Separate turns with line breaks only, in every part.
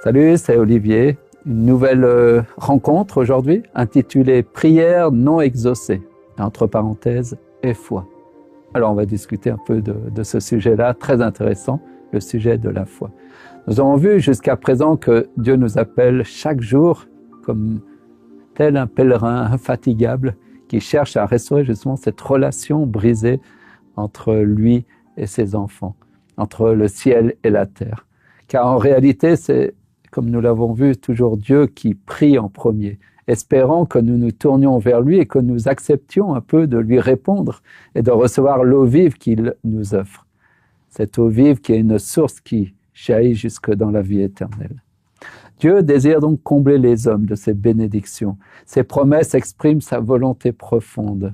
Salut, c'est Olivier. Une nouvelle rencontre aujourd'hui intitulée « Prière non exaucée », entre parenthèses, et foi. Alors on va discuter un peu de ce sujet-là, très intéressant, le sujet de la foi. Nous avons vu jusqu'à présent que Dieu nous appelle chaque jour comme tel un pèlerin infatigable qui cherche à restaurer justement cette relation brisée entre lui et ses enfants, entre le ciel et la terre. Car en réalité, c'est, comme nous l'avons vu, toujours Dieu qui prie en premier, espérant que nous nous tournions vers lui et que nous acceptions un peu de lui répondre et de recevoir l'eau vive qu'il nous offre. Cette eau vive qui est une source qui jaillit jusque dans la vie éternelle. Dieu désire donc combler les hommes de ses bénédictions. Ses promesses expriment sa volonté profonde.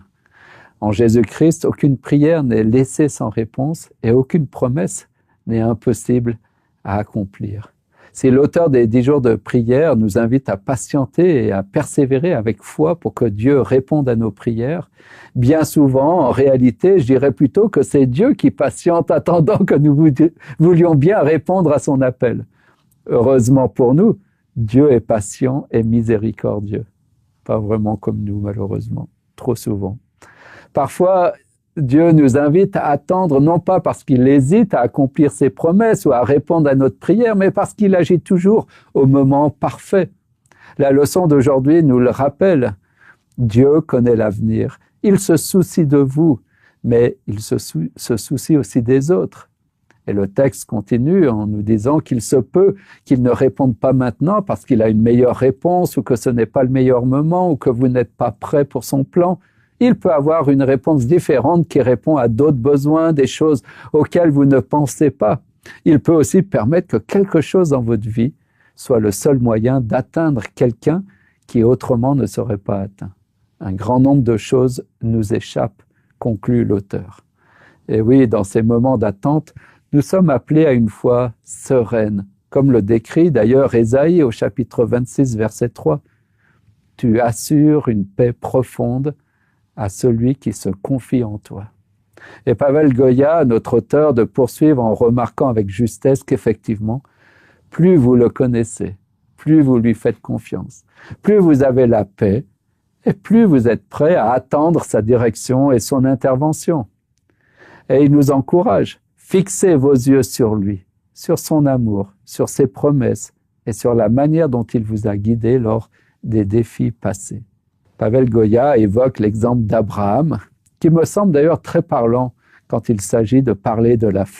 En Jésus-Christ, aucune prière n'est laissée sans réponse et aucune promesse n'est impossible à accomplir. Si l'auteur des 10 jours de prière nous invite à patienter et à persévérer avec foi pour que Dieu réponde à nos prières, bien souvent, en réalité, je dirais plutôt que c'est Dieu qui patiente attendant que nous voulions bien répondre à son appel. Heureusement pour nous, Dieu est patient et miséricordieux. Pas vraiment comme nous, malheureusement, trop souvent. Parfois, Dieu nous invite à attendre, non pas parce qu'il hésite à accomplir ses promesses ou à répondre à notre prière, mais parce qu'il agit toujours au moment parfait. La leçon d'aujourd'hui nous le rappelle. Dieu connaît l'avenir. Il se soucie de vous, mais il se soucie aussi des autres. Et le texte continue en nous disant qu'il se peut qu'il ne réponde pas maintenant parce qu'il a une meilleure réponse ou que ce n'est pas le meilleur moment ou que vous n'êtes pas prêt pour son plan. Il peut avoir une réponse différente qui répond à d'autres besoins, des choses auxquelles vous ne pensez pas. Il peut aussi permettre que quelque chose dans votre vie soit le seul moyen d'atteindre quelqu'un qui autrement ne serait pas atteint. Un grand nombre de choses nous échappent, conclut l'auteur. Et oui, dans ces moments d'attente, nous sommes appelés à une foi sereine, comme le décrit d'ailleurs Ésaïe au chapitre 26, verset 3. « Tu assures une paix profonde à celui qui se confie en toi. » Et Pavel Goya, notre auteur, de poursuivre en remarquant avec justesse qu'effectivement, plus vous le connaissez, plus vous lui faites confiance, plus vous avez la paix, et plus vous êtes prêt à attendre sa direction et son intervention. Et il nous encourage, fixez vos yeux sur lui, sur son amour, sur ses promesses et sur la manière dont il vous a guidé lors des défis passés. Pavel Goya évoque l'exemple d'Abraham, qui me semble d'ailleurs très parlant quand il s'agit de parler de la foi.